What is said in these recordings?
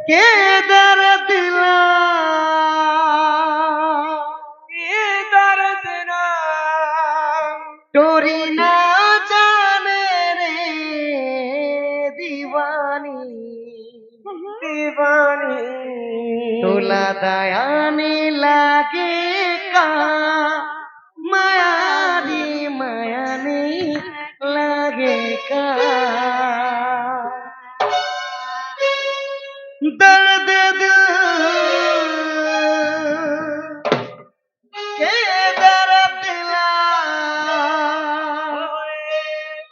के दर्द दिला ये दर्द ना टोरी ना जाने रे दीवानी दीवानी तोला दयानी लागे का मायानी मायानी लागे का दर्द दिल के दर्द दिला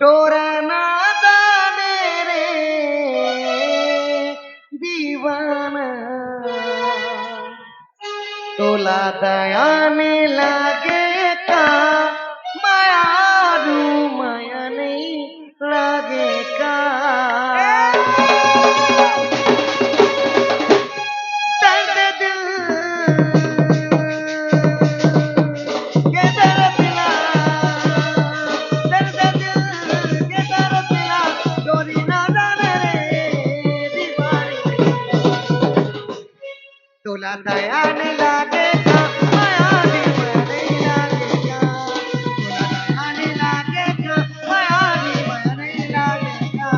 टोरा ना जाने रे दीवाना तोला दयाने लागे का मायारू माया नहीं लागे का दर्द दिल के दर्द दिला दर्द दिल के दर्द दिला डोरी ना जाने रे दीवानी तोला दयाने लागे का मायानी माया नहीं लागे का तोला दयाने लागे का मायानी माया नहीं लागे का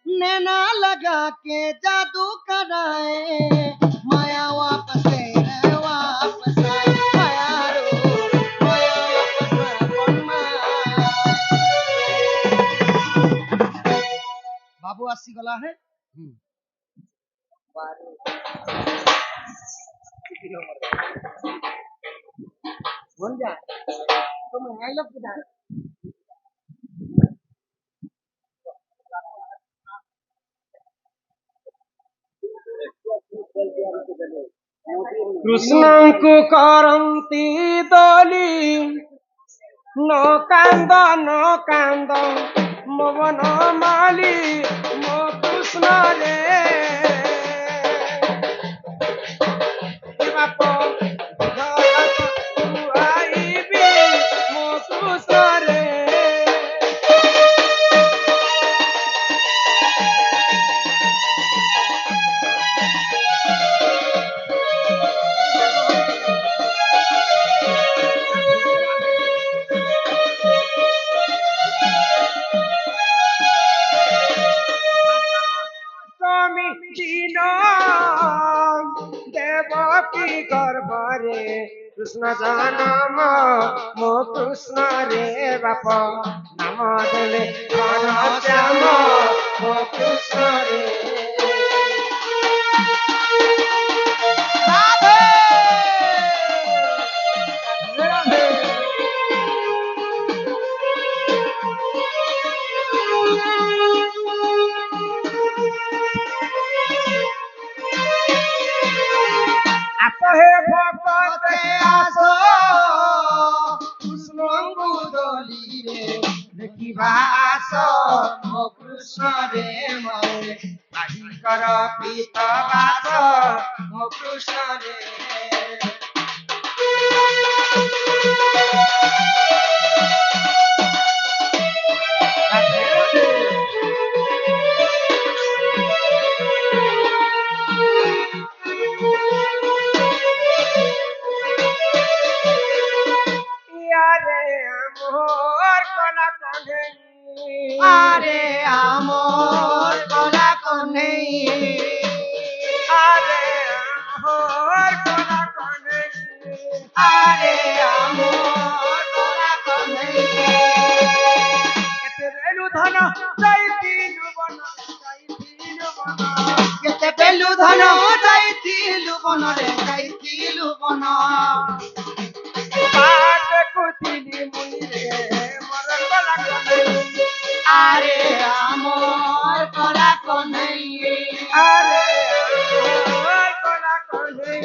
नैना लगा के जादू कराए माया वापस रे वापस आए माया रो माया वापस आए बन्ना बाबू आसी गला है बन जा तुम आई लव किधर କୃଷ୍ଣଙ୍କୁ କରନ୍ତି ଦୋଲି ନ କାନ୍ଦ ମୋ ମନ ମାଲି ମୋ କୃଷ୍ଣରେ ବାପ ଆଇବି ମୋ କୃଷ୍ଣରେ স্বামী দিন দেবকী গর্ভরে কৃষ্ণ জনম মো কৃষ্ণ রে বাপ নাম দেলে ঘনশ্যাম মো কৃষ্ণ রে রাধে রাধে আস হে ভগতে আস কৃষ্ণଙ୍କୁ দলিরে দেখিবা আস ମୋ କୃଷ୍ଣ ରେ ମରେ আহিକର ପିତ ବାସ ମୋ କୃଷ୍ଣ ରେ আরে আমর কলা কনেই আরে আমার কোনা কোনে আরে আমর কলা কনেই এতে বেলু ধন যাইতিলু বন কেতে পেলু ধন যাইতিলু বনরে যাইতিলু বন পাট কুতিলি মুনিরে মর কলা কোনে আরে আমর কলা কনেই আরে আমার কোনা কোনে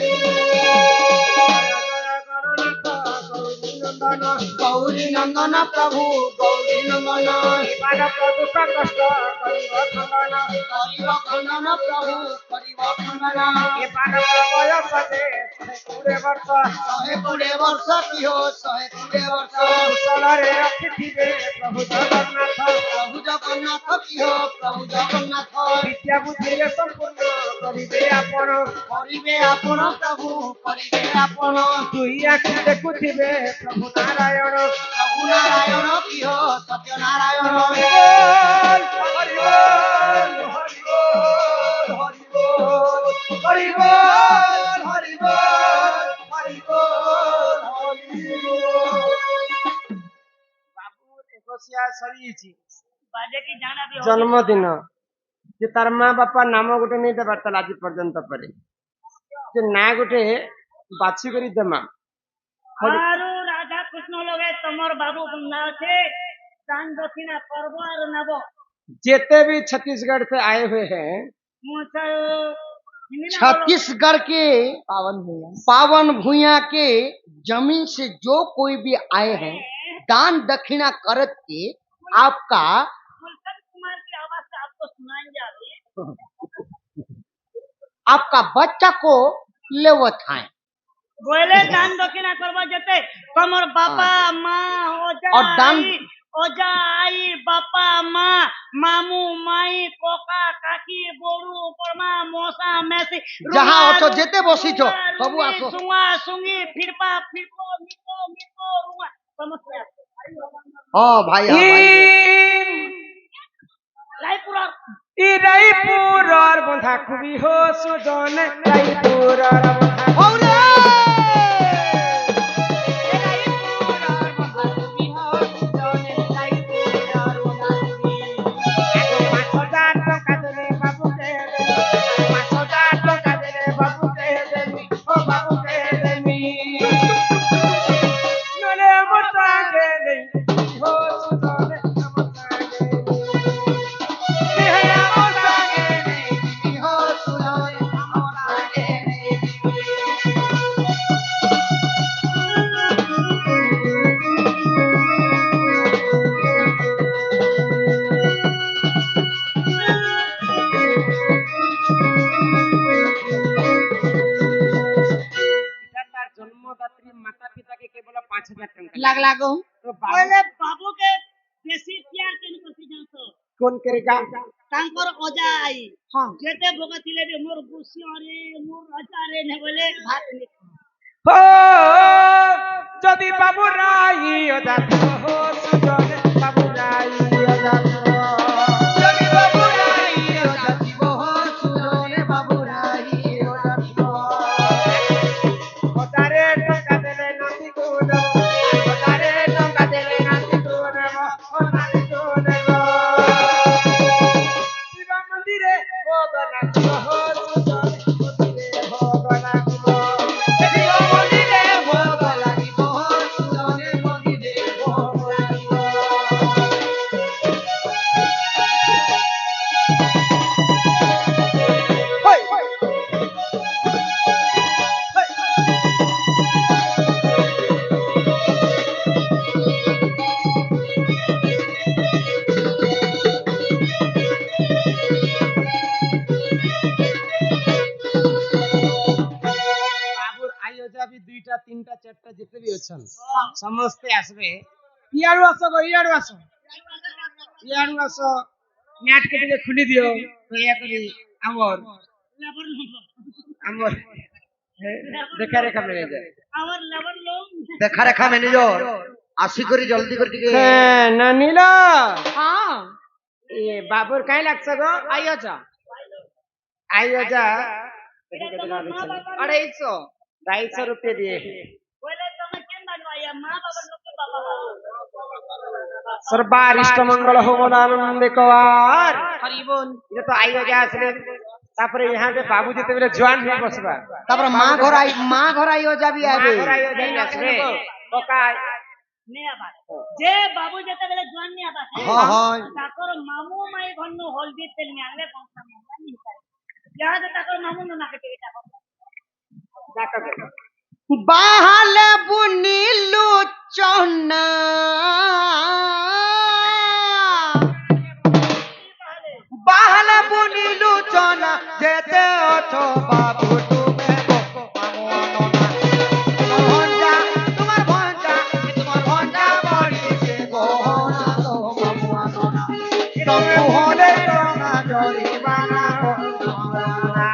নন্দন গৌরী নন্দন প্রভু গৌরী নন্দন বিমান প্রদূষ কষ্ট করিব খণ্ডন করিব খণ্ডন প্রভু করিব খণ্ডন বিমান বয়সতে 120 ବର୍ଷ 120 ବର୍ଷ কিহ 120 ବର୍ଷ କୁଶଳରେ ରଖିଥିବେ ପ୍ରଭୁ ଜଗନ୍ନାଥ প্রভু জগন্নাথ কিহ প্রভু জগন্নাଥ ବିଦ୍ୟା ବୁଦ୍ଧିରେ ସମ୍ପୂର୍ଣ୍ଣ କରିବେ ଆପଣ করিবে আপন প্রভু করিবে আপন ଦୁଇ ଆଖି ଦେଖୁଥିବେ ପ୍ରଭୁ ନାରାୟଣ প্রভু নারায়ণ কিহ সত্য নারায়ণ ହରି ବୋଲ ହରି ବୋଲ ହରି ବୋଲ ହରି ବୋଲ ହରି ବୋଲ ହରି ବୋଲ ହରି ବୋଲ ହରି ବୋଲ ବାବୁ ଏକୋଇଶିଆ ସରିଯାଇଛି বাজে কি জানাবি ଜନ୍ମଦିନ ଯେ ତାର ମା ବାପା ନାମ ଗୋଟେ ନେଇ ଦେବାର ତାହେଲେ ଆଜି ପର୍ଯ୍ୟନ୍ତ ପରେ ଯେ ନା ଗୋଟେ ବାଛି କରି ଦେମା আরো রাধা কৃষ্ণ লগে তোমার বাবু বন্ধা আছে দান দক্ষিণা করব আর নেব जितने भी छत्तीसगढ़ से आए हुए हैं छत्तीसगढ़ के पावन भूया के जमीन से जो कोई भी आए हैं दान दक्षिणा करत के आपका गुलशन कुमार की आवाज से आपको सुनाई जा रही है आपका बच्चा को लेवत है बोले दान दक्षिणा करवा जते तुम्हार बापा माँ और दान ओजा आई बापा माँ मामू माई कोका काकी बोरू बर्मा मौसा मैसी जहाँ अछो जेते बसी छो सबु आसो सुंगा सुंगी फिरपा फिरपो मिको मिको रुआ समझ हां भाई रायपुर और बंधा खुबी हो सुजन रायपुर और बंधा औरे लाग लागो तो बोले बाबू के बेसी प्यार केन करती जानतो कौन करेगा तांकर ओजा आई हां जेते भगतिले बे मोर गुसी अरे मोर अजा रे ने बोले भात नि हो जदि बाबू राई ओदा हो सुजन बाबू राई ओदा जदि बाबू राई ओजा हो सुजन बाबू राई ओजा ओदारे टका देले नती गुण ओदारे टका देले नती गुण ओ नती गुण शिव मंदिरे भोगना हो सुजन मंदिरे भोगना शिव मंदिरे भोग लागिबो सुजन मंदिरे भोग लागिबो बाबूर आयोजा भी दुईटा तीनटा चारटा जिते भी अछन समस्ते आसबे इयाडू आसो गो इयाडू आसो नेट के टिके खुली दियो तो या करी हमर हमर देखा रेखा मैनेजर और लेबर लोग देखा रेखा मैनेजर आसी करी जल्दी कर टिके नानीला हां ये बाबूर काहे लागछ गो आयोजा आयोजा 250 रुपये दिए बोले तुम केन बनवाया मां बाबा लोग के बाबा सर्वारिष्ट मंगल हो आनंद कवार हरि बोल ये तो आयोजा आसले तापर यहाँ से बाबू जेते बेले जवान हो बसबा तापर मां घर आई हो जाबी आबे मां घर आयोजा आसबे ओका ने आबाद जे बाबू जेते बेले जवान ने आबाद हां हां ताकर मामू माई भन्नु हल्दी तेल ने आले पंखा में नहीं करे यहाँ से ताकर मामू न नाके टिकट जाकर बाहले बुनीलू চন্না বাহালা বুনিলু চনা যেতে অছো বাবু তুমি গো মামু ননা তোমার ভঞ্জা বলিছে গো না গো মামু ননা তবু হলে তোমা জরিমানা গো ননা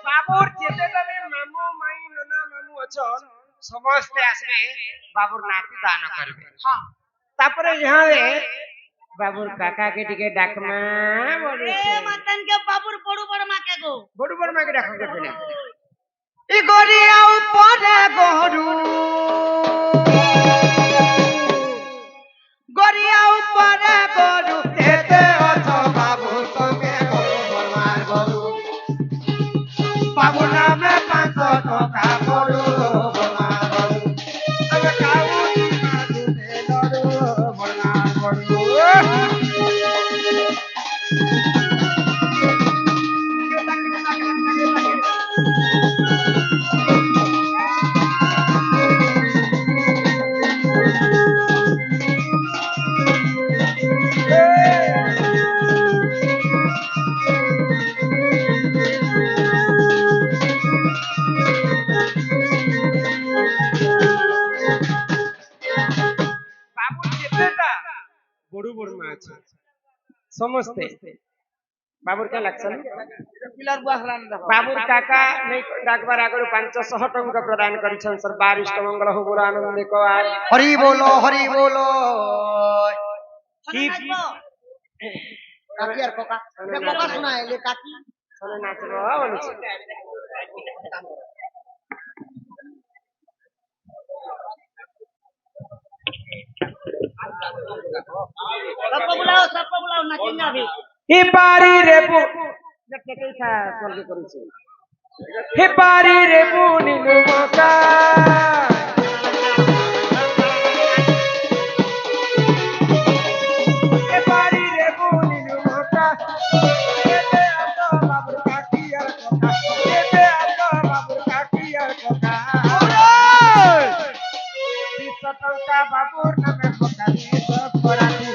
বাবুর যেতে তবে মামু মাই ননা মামু অছন সমস্তে আসবে বাবুর নাতি দান করবে তারপরে ইহারে বাবুর কাকাকে টিকে ডাকমা বলেছে মাতানকে বাবুর বড় বড় মাকে গো বড় বড় মাকে ডাকো কেন ই গরিয়া উপরে গরু গরিয়া উপরে গরু যেতে অছো বাবু তুমি গরু বলমার গরু বাবু নামে 500 টাকা গরু বলমার গরু তবে কাউরি মাঝে গরু বলমার গরু বাবুর যেতেটা বড় বড় মা আছে সমস্তে বাবুর কে লাগছে না? বাবুর কাকা নেই ডাকবার আগରୁ 500 ଟଙ୍କା ପ୍ରଦାନ କରିଛନ୍ତି ସର ବାରିଷ୍ଟ ମଙ୍ଗଳ ହଉ ବଡ଼ ଆନନ୍ଦିକ ଆଏ হরি বলো কি কাকি আর কোকা কোকা শোনা এলে কাকি ଶୁଣି ନାଚିବ ବୋଲୁଛି সব বুলাও নাচিন যাবি হে বাড়ি রে দেখতে কেইটা জলদি করেছি হে বাড়ি রে বুনিলু মকা হে বাড়ি রে বুনিলু মকা যেতে আসো বাবুর কাকি আর কোকা যেতে আসো বাবুর কাকি আর কোকা 200 ଟଙ୍କା বাবুর নামে কোকা দিয়ে করাবি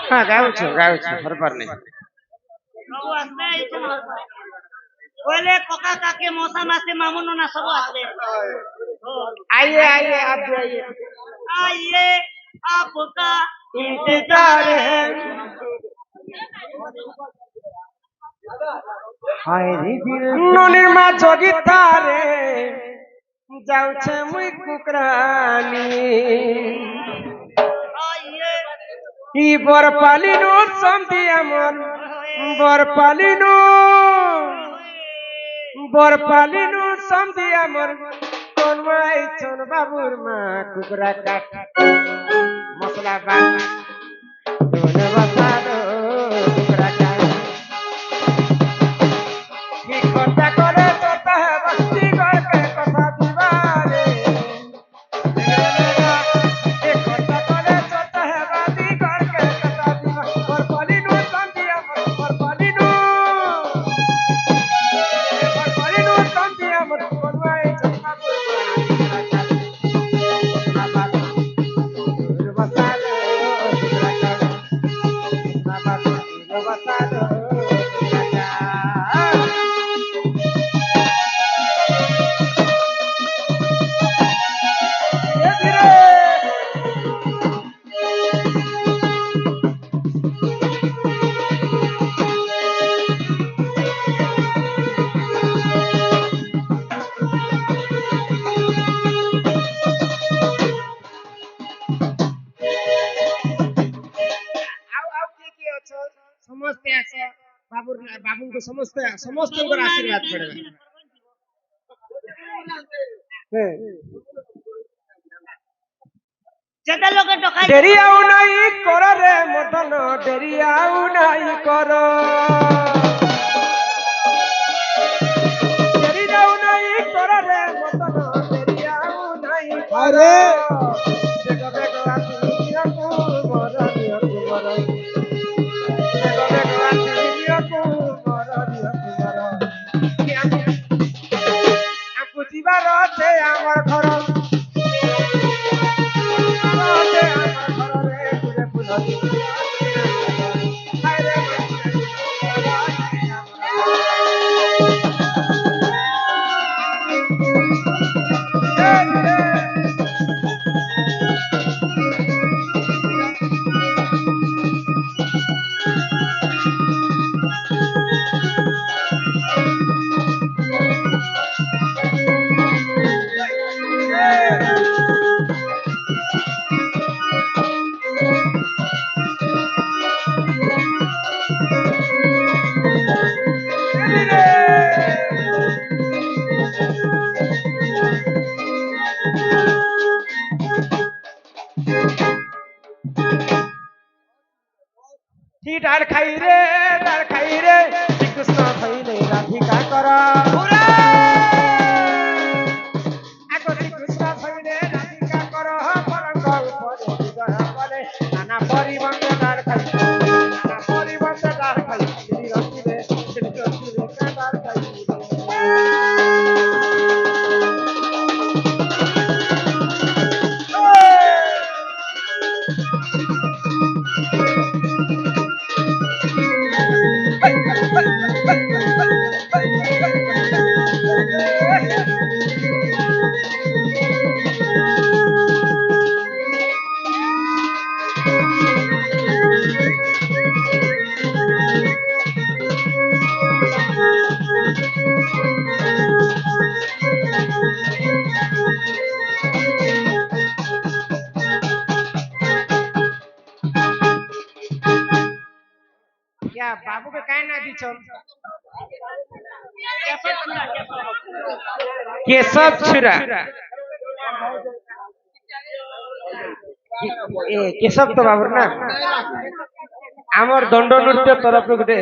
হ্যাঁ গাউছো হরবার নেই ସବୁ ଆସିବେ ଏଇଠି ନହେଲେ କହିଲେ କକା କାକି ମଶା ମାସି ମାମୁ ନନା ସବୁ ଆସିବେ आइए आप भी आइए आइए आपका इंतजार है ননির মা জগিতারে যাউছে মুই কুকরানি आइए ই বরপালিনু সন্ধি আমন বরপালিনু সন্ধি আমন কোনমাই চন বাবুর মা কুকরা কাট মশলা বাট ধনে বাসাদো কুকরা কাট কি কথা করে তোতা বস্তি গড়কে কথা দিবারে এ কথা করে তোতা বাদি গড়কে কথা দিবা বরপালিনু সন্ধি আমন বরপালিনু সন্ধি আমন কোনমাই চন বাবুর মা কুকরা কাট মশলা বাট ধনে বাসাদো কুকরা কাট ସମସ୍ତେ ଆସ ବାବୁଙ୍କୁ ସମସ୍ତଙ୍କର ଆଶୀର୍ବାଦ ପଡିବ ଯେତେ ଲୋକ ଡକାଇ ଡେରି ଆଉ ନାଇଁ କର ରେ ମଦନ ଡେରି ଆଉ ନାଇଁ କର ଡେରି ଆଉ ନାଇଁ କର ରେ ମଦନ ଡେରି ଆଉ ନାଇଁ କର ବେଗ ବେଗ ଆସି ନିଅକୁ ମର ନିଅକୁ ମର ବେଗ ବେଗ ଆସି ନିଅକୁ ମର ନିଅକୁ ମର ଆମକୁ ଯିବାର ଅଛି ଆମର ଘର ডাল খাই রে শ্রীকৃষ্ণ ধইলে রাধিকা কর আগ শ্রীকৃষ্ণ ধইলে রাধিকা কর পরঙ্গ উপরে বিজয় বলে নানা পরিবন্ধে ডাল খাই নানা পরিবন্ধে ডাল খাই শ্রী রসিলে ডাল খাই क्या बाबू के काय ना दीछो केशव छुरा ए केशव तो बाबूर ना आमर दंड नृत्य तरफ गुटे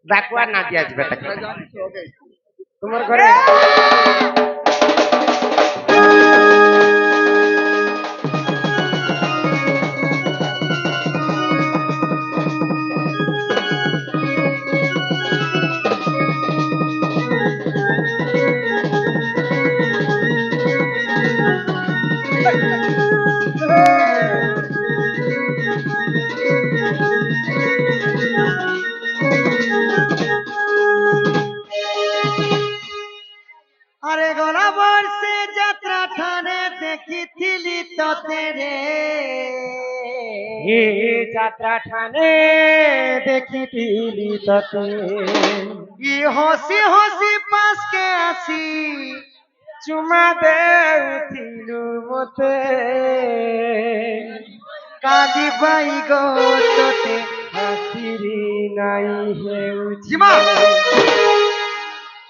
डाकुआ ना दिया जबे तक तुमर घरे এ যাত্রা ঠানে দেখিতিলি ততে ই হসি হসি পাশকে আসি চুমা দেউথিলু মতে কাঁদি পাই গো তোতে হাসিরি নাই হেউছি জিমা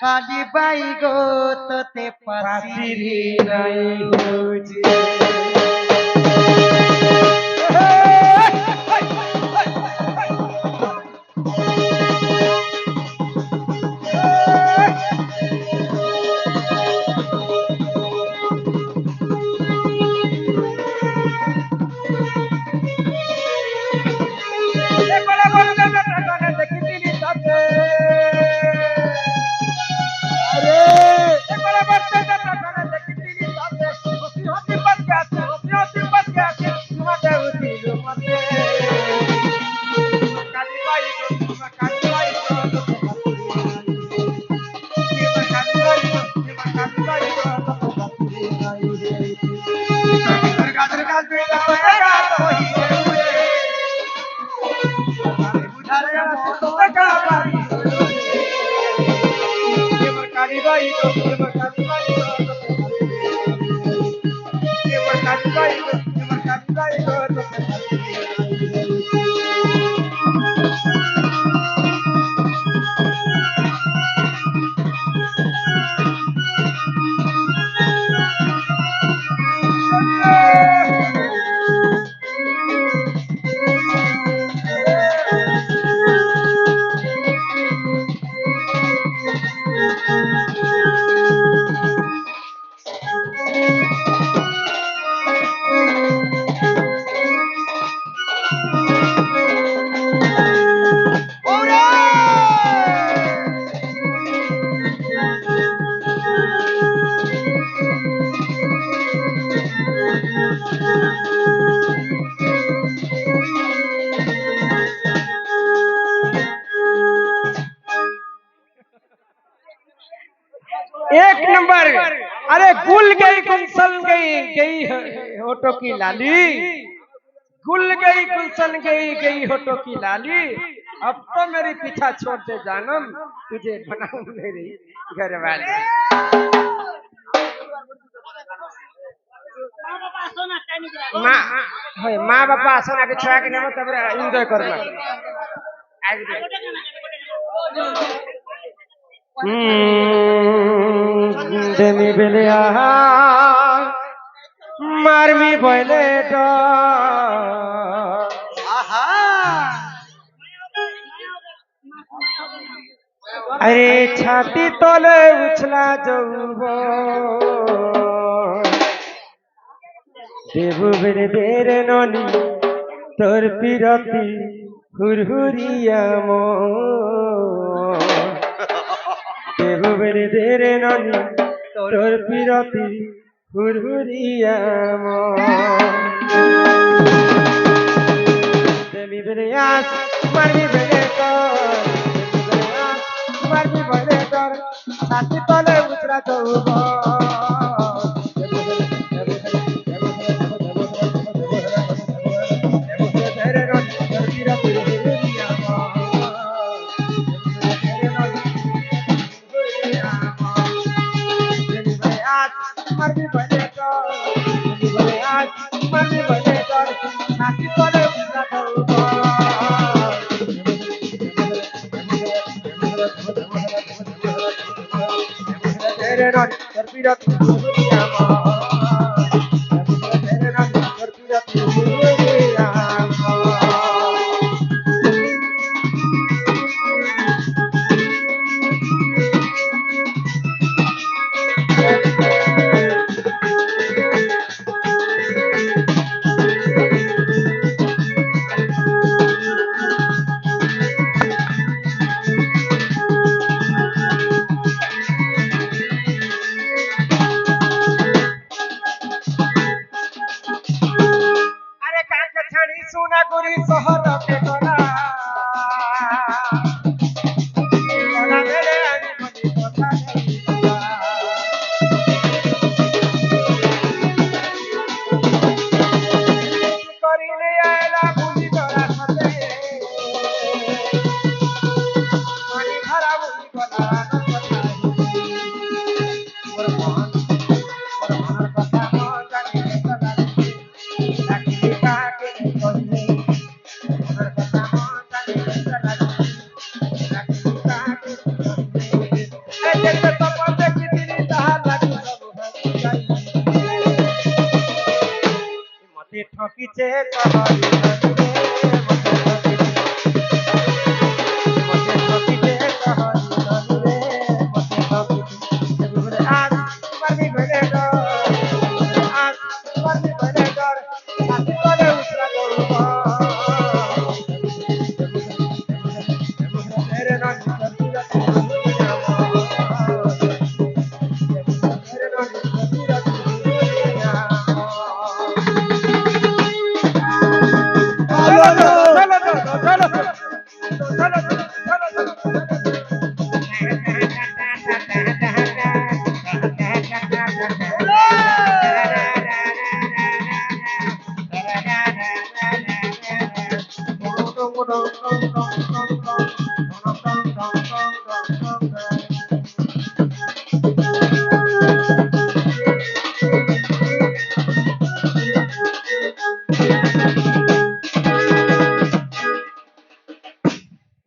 কাঁদি পাই গো তোতে পাশি হাসিরি নাই হেউছি एक नंबर अरे गुल गई गुलशन गई होटो की लाली गुल गई गुलशन गई होटो की लाली अब तो मेरी पीछा छोड़ दे जानम तुझे बनाऊं मेरी घरवाली माँ बापा आसन आगे छुआ के नेब तब एंजॉय करना देमी बेलिया मारमी भइले ड आहा अरे छाती तले उछला जौब देबु बेरे बेरे ननी तोर पिरती हुरहुरिया मो देबु बेरे बेरे ननी तोर पिरती हुरहुरिया मो देमी बेरे आस मारमी बेरे कर मारमी बेरे कर छाती तले उछला जौब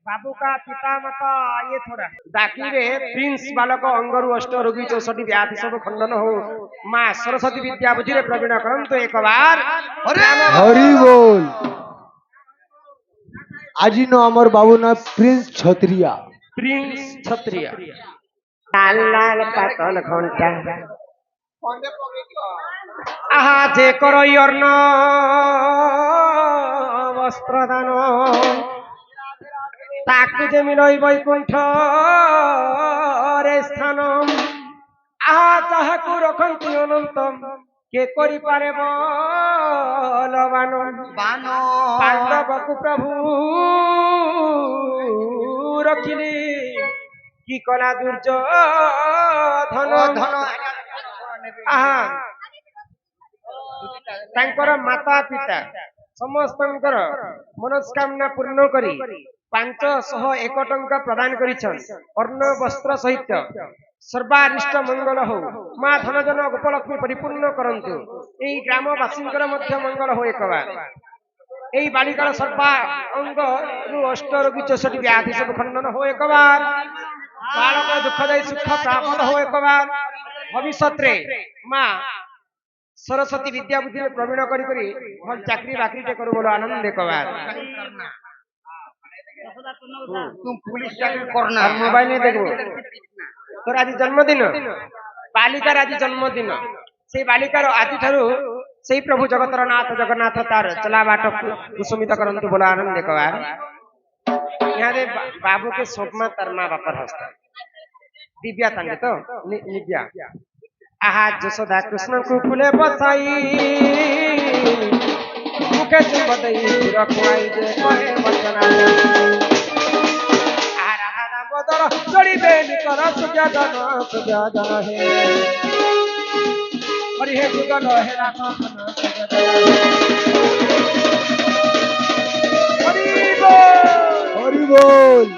बाबू का पिता माता ये थोड़ा डाकिरे प्रिंस बालक अंगरु अष्ट रोगी 64 व्याधि सब खंडन हो माँ सरस्वती विद्या बुद्धि प्रवीण करंतु एक बार हरि बोल। आज नो अमर बाबू ना प्रिंस क्षत्रिया लाल लाल पातल घंटा आहा जे करो यर्न वस्त्र दान ताकु जमी रही वैकुंठ रे स्थान आहा ताहाकु रखंती अनंतम के करि पारे बलवान पांडवकु प्रभु रखिले की कला दुर्योधन आहा तांकर माता पिता समस्तंकर मनस्कामना पूर्ण करी 501 टंका प्रदान करिछन अर्ण वस्त्र सहित सर्वारिष्ट मंगल हो माँ धनजन गोपलक्ष्मी परिपूर्ण करंतु एई ग्रामवासींकर मध्य मंगल हो एकबार एई बालिकार सर्वा अंग रु अष्ट रोगी 64 व्याधि सब खंडन हो एकबार बालक दुखदायी सुख प्राप्त हो एकबार भविष्यत रे माँ सरस्वती विद्या बुद्धि प्रवीण करी करी भल चाकरी बाकरी टे करू बोलो आनंद एकबार तुम पुलिस चाकरी करना और मोबाइल नहीं देखो तोर आज जन्मदिन बालिकार आज जन्मदिन से बालिकार आज ठारू से प्रभु जगतर नाथ जगन्नाथ तार चला बाट कुसुमित करंतु बोला आनंद एकबार यहाँ दे बाबू के स्वप्न तार माँ बापर हस्ता दिव्या तांगे तो निव्या आहा जसोदा कृष्ण को फूले बसाई मुखे चुंबदई रखवाई जे कहे वचना आहा राधा दामोदर जोड़ी बेली कर सुजाजन हे हरि हे जुगल हे रामन हरि बोल।